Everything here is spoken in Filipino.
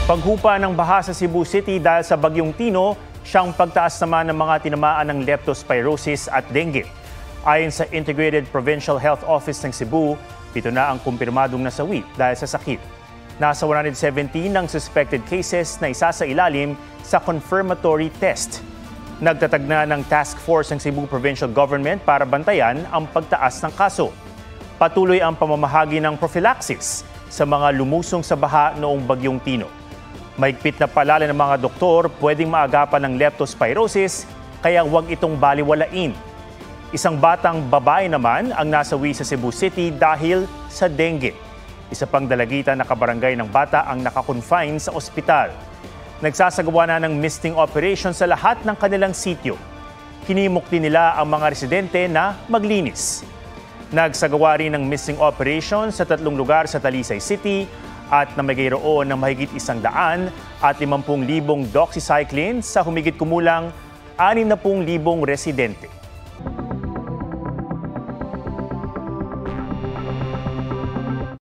Paghupa ng baha sa Cebu City dahil sa Bagyong Tino, siyang pagtaas naman ng mga tinamaan ng leptospirosis at dengue. Ayon sa Integrated Provincial Health Office ng Cebu, 7 na ang kumpirmadong nasawi dahil sa sakit. Nasa 117 ng suspected cases na isa sa ilalim sa confirmatory test. Nagtatag na ng task force ng Cebu Provincial Government para bantayan ang pagtaas ng kaso. Patuloy ang pamamahagi ng prophylaxis sa mga lumusong sa baha noong Bagyong Tino. Mahigpit na palala ng mga doktor, pwedeng maagapan ng leptospirosis, kaya huwag itong baliwalain. Isang batang babae naman ang nasawi sa Cebu City dahil sa dengue. Isa pang dalagita na kabarangay ng bata ang nakakonfine sa ospital. Nagsasagawa na ng misting operation sa lahat ng kanilang sityo. Hinimok din nila ang mga residente na maglinis. Nagsagawa rin ng missing operation sa 3 lugar sa Talisay City at namagayroon ng mahigit 150,000 doxycycline sa humigit kumulang 60,000 residente.